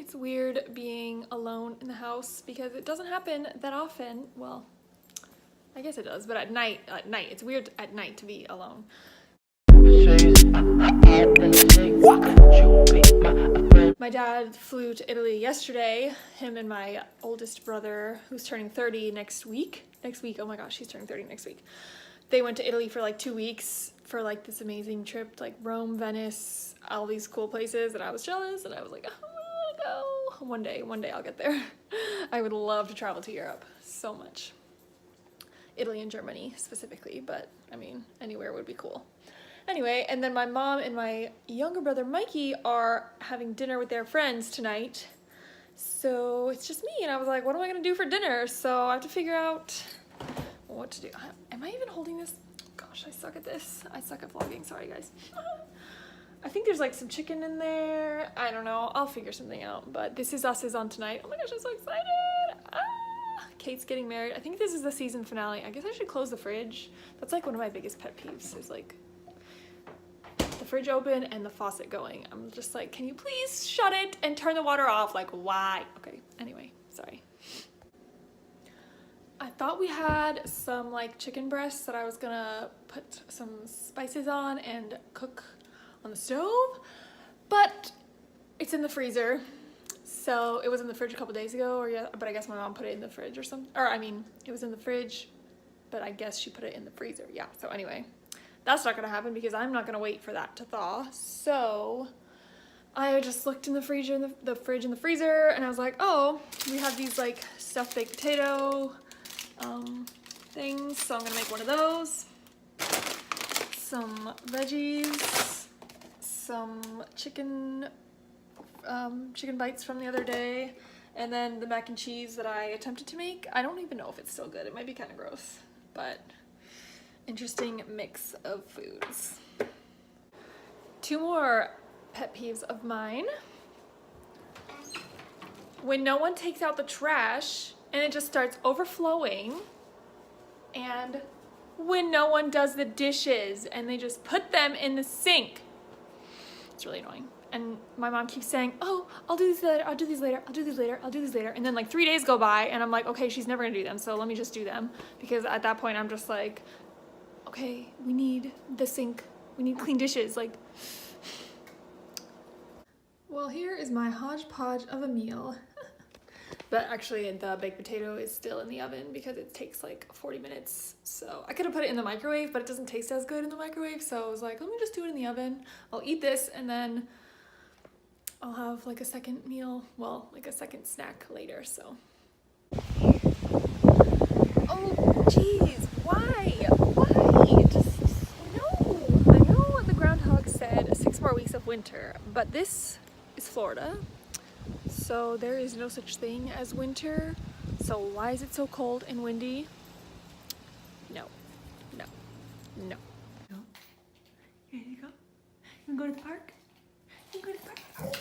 It's weird being alone in the house because it doesn't happen that often. Well, I guess it does, but at night, it's weird at night to be alone. My dad flew to Italy yesterday, him and my oldest brother, who's turning 30 next week. Oh my gosh, he's turning 30 next week. They went to Italy for like 2 weeks for like this amazing trip, like Rome, Venice, all these cool places, and I was jealous, and I was like, oh, I wanna go. One day I'll get there. I would love to travel to Europe so much. Italy and Germany specifically, but I mean, anywhere would be cool. Anyway, and then my mom and my younger brother Mikey are having dinner with their friends tonight. So it's just me, and I was like, what am I gonna do for dinner? So I have to figure out what to do. Am I even holding this? Gosh, I suck at this. I suck at vlogging, sorry guys. I think there's like some chicken in there. I don't know, I'll figure something out. But This Is Us is on tonight. Oh my gosh, I'm so excited. Kate's getting married. I think this is the season finale. I guess I should close the fridge. That's like one of my biggest pet peeves is like the fridge open and the faucet going. I'm just like, can you please shut it and turn the water off? Like, why? Okay, anyway, sorry. I thought we had some like chicken breasts that I was gonna put some spices on and cook on the stove, but it's in the freezer. So it was in the fridge a couple days ago, but I guess my mom put it in the fridge or something. Or I mean, it was in the fridge, but I guess she put it in the freezer. Yeah, so anyway, that's not gonna happen because I'm not gonna wait for that to thaw. So I just looked in the freezer, the fridge and the freezer, and I was like, oh, we have these like stuffed baked potato things, so I'm gonna make one of those. Some veggies, some chicken bites from the other day, and then the mac and cheese that I attempted to make. I don't even know if it's still good. It might be kind of gross, but interesting mix of foods. 2 more pet peeves of mine. When no one takes out the trash and it just starts overflowing, and when no one does the dishes and they just put them in the sink. It's really annoying. And my mom keeps saying, oh, I'll do these later, I'll do these later, I'll do these later, I'll do these later. And then like 3 days go by and I'm like, okay, she's never gonna do them, so let me just do them. Because at that point I'm just like, okay, we need the sink, we need clean dishes, like. Well, here is my hodgepodge of a meal. But actually the baked potato is still in the oven because it takes like 40 minutes. So I could have put it in the microwave, but it doesn't taste as good in the microwave. So I was like, let me just do it in the oven. I'll eat this and then I'll have like a second meal, well, like a second snack later, so. Oh, geez, why? Just, no. I know the groundhog said 6 more weeks of winter, but this is Florida. So there is no such thing as winter. So why is it so cold and windy? No. No. Here you go. You wanna go to the park? You wanna go to the park?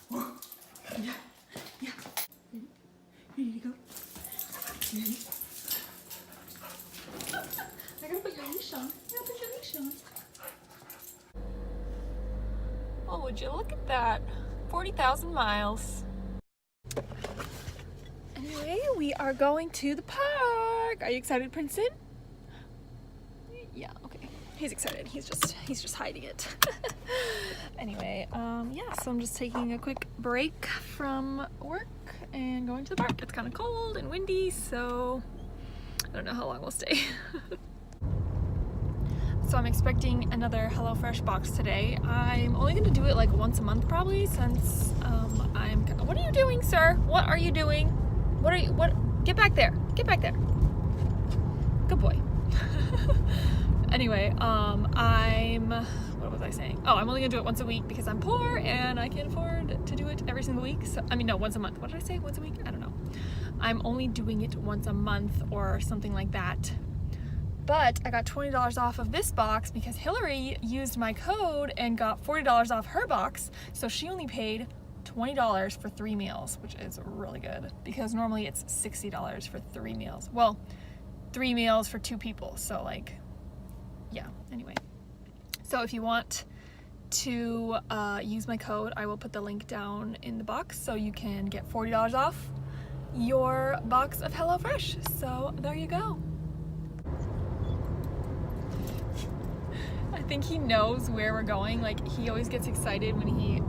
Whoa. Yeah. Here you go. I gotta put your leash on. Oh, would you look at that? 40,000 miles. Anyway, we are going to the park. Are you excited, Princeton? Yeah, okay. He's excited. He's just hiding it. Anyway, yeah, so I'm just taking a quick break from work and going to the park. It's kind of cold and windy, so I don't know how long we'll stay. So I'm expecting another HelloFresh box today. I'm only going to do it like once a month probably, since what are you doing, sir? What are you doing? Get back there. Good boy. Anyway, what was I saying? Oh, I'm only gonna do it once a week because I'm poor and I can't afford to do it every single week. So, I mean, no, once a month. What did I say? Once a week? I don't know. I'm only doing it once a month or something like that. But I got $20 off of this box because Hillary used my code and got $40 off her box. So she only paid $20 for 3 meals, which is really good because normally it's $60 for 3 meals. Well, 3 meals for 2 people. So like, yeah, anyway. So if you want to use my code, I will put the link down in the box so you can get $40 off your box of HelloFresh. So there you go. I think he knows where we're going. Like, he always gets excited when he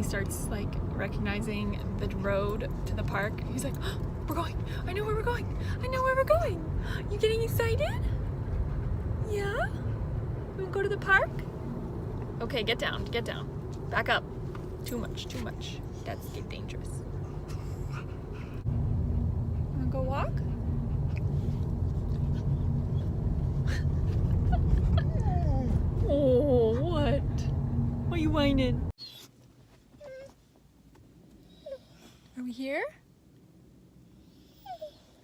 starts like recognizing the road to the park. He's like, oh, we're going. I know where we're going. I know where we're going. You getting excited? Yeah? We'll go to the park? Okay, get down, get down. Back up. Too much, too much. That's get dangerous. Wanna go walk? Oh, what? Why are you whining? Are we here?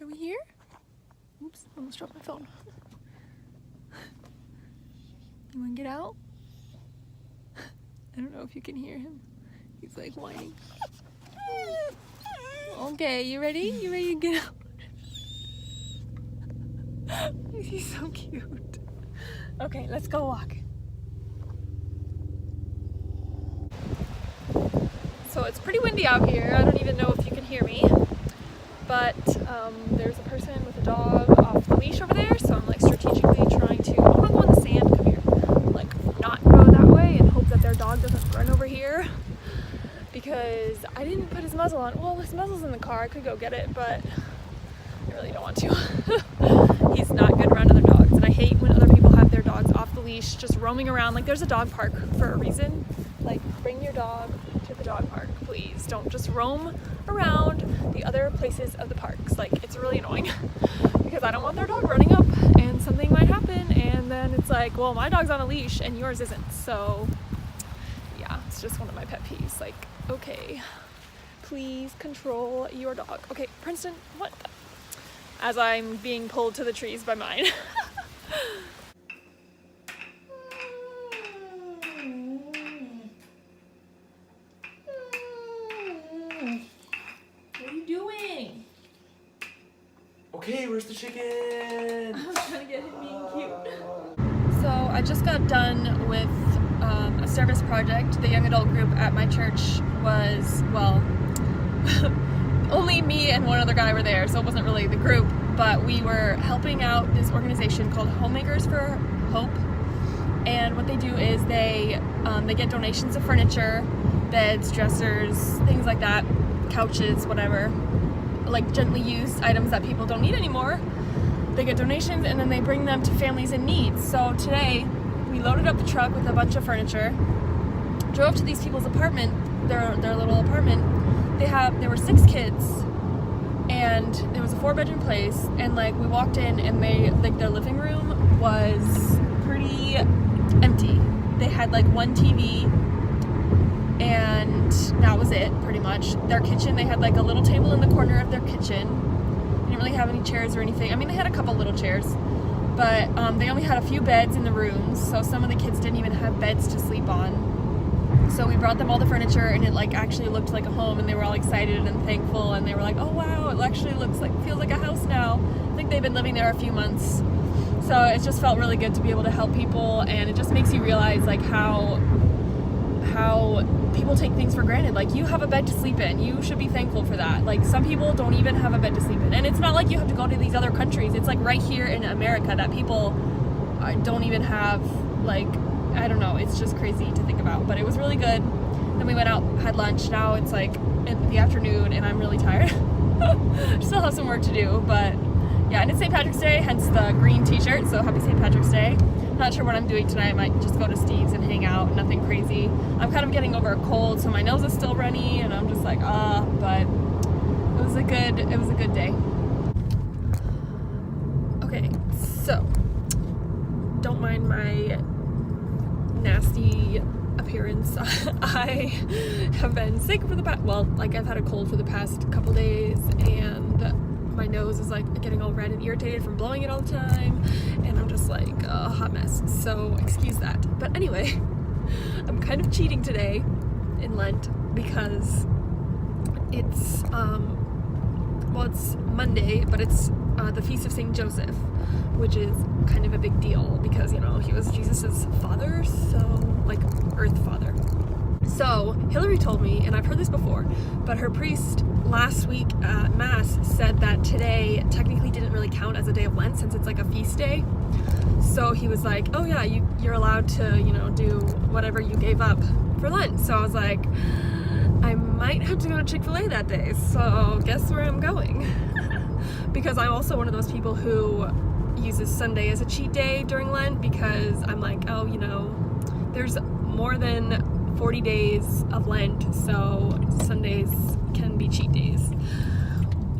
Are we here? Oops, almost dropped my phone. You wanna get out? I don't know if you can hear him. He's like whining. Okay, you ready? You ready to get out? He's so cute. Okay, let's go walk. So it's pretty windy out here. I don't even know if you can hear me. But there's a person with a dog off the leash over there, so I'm like strategically trying to, I want to go on the sand, come here. Like not go that way and hope that their dog doesn't run over here. Because I didn't put his muzzle on. Well, his muzzle's in the car, I could go get it, but I really don't want to. He's not good around other dogs, and I hate when other people have their dogs off the leash, just roaming around. Like, there's a dog park for a reason. Like, bring your dog to the dog park, please. Don't just roam around the other places of the parks. Like, it's really annoying because I don't want their dog running up and something might happen, and then it's like, well, my dog's on a leash and yours isn't. So yeah, it's just one of my pet peeves. Like, okay, please control your dog. Okay, Princeton, what? As I'm being pulled to the trees by mine. What are you doing? Okay, where's the chicken? I was trying to get him being cute. So I just got done with a service project. The young adult group at my church was, well, only me and one other guy were there, so it wasn't really the group, but we were helping out this organization called Homemakers for Hope. And what they do is they get donations of furniture, beds, dressers, things like that, couches, whatever, like gently used items that people don't need anymore. They get donations and then they bring them to families in need. So today we loaded up the truck with a bunch of furniture, drove to these people's apartment, their little apartment. There were 6 kids, and it was a 4-bedroom place, and like we walked in and their living room was pretty empty. They had like one TV and that was it pretty much. Their kitchen, they had like a little table in the corner of their kitchen. They didn't really have any chairs or anything. I mean, they had a couple little chairs, but they only had a few beds in the rooms, so some of the kids didn't even have beds to sleep on. So we brought them all the furniture, and it like actually looked like a home, and they were all excited and thankful, and they were like, oh wow, it actually feels like a house now. I think they've been living there a few months. So it just felt really good to be able to help people, and it just makes you realize like how people take things for granted. Like, you have a bed to sleep in, you should be thankful for that. Like, some people don't even have a bed to sleep in, and it's not like you have to go to these other countries. It's like right here in America that people don't even have, like, I don't know, it's just crazy to think about. But it was really good. Then we went out, had lunch. Now it's like in the afternoon and I'm really tired. Still have some work to do, but yeah, and it's St. Patrick's Day, hence the green t-shirt, so happy St. Patrick's Day. Not sure what I'm doing tonight. I might just go to Steve's and hang out, nothing crazy. I'm kind of getting over a cold, so my nose is still runny, and I'm just like, but it was a good day. Okay, so don't mind my nasty appearance. I have been sick for the past, I've had a cold for the past couple days, and my nose is like getting all red and irritated from blowing it all the time, and I'm just like a hot mess, so excuse that. But anyway, I'm kind of cheating today in Lent because it's it's Monday, but it's the Feast of St. Joseph, which is kind of a big deal because, you know, he was Jesus's father, so like Earth Father. So Hillary told me, and I've heard this before, but her priest last week at Mass said that today technically didn't really count as a day of Lent since it's like a feast day. So he was like, oh yeah, you're allowed to, you know, do whatever you gave up for Lent. So I was like, I might have to go to Chick-fil-A that day, so guess where I'm going? Because I'm also one of those people who uses Sunday as a cheat day during Lent, because I'm like, oh, you know, there's more than 40 days of Lent, so Sundays can be cheat days.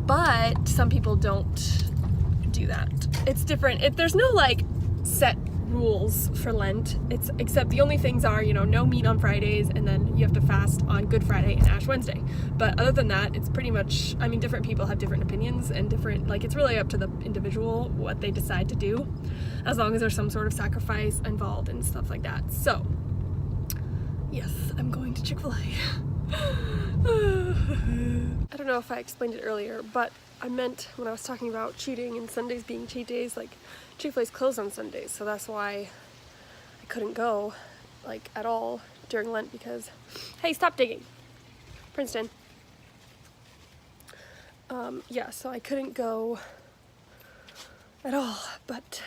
But some people don't do that. It's different. There's no like set rules for Lent. It's except the only things are, you know, no meat on Fridays, and then you have to fast on Good Friday and Ash Wednesday. But other than that, it's pretty much, I mean, different people have different opinions and different, like, it's really up to the individual what they decide to do, as long as there's some sort of sacrifice involved and stuff like that. So yes, I'm going to Chick-fil-A. I don't know if I explained it earlier, but I meant when I was talking about cheating and Sundays being cheat days, like Chick-fil-A's closed on Sundays, so that's why I couldn't go like at all during Lent, because, hey, stop digging, Princeton. Yeah, so I couldn't go at all, but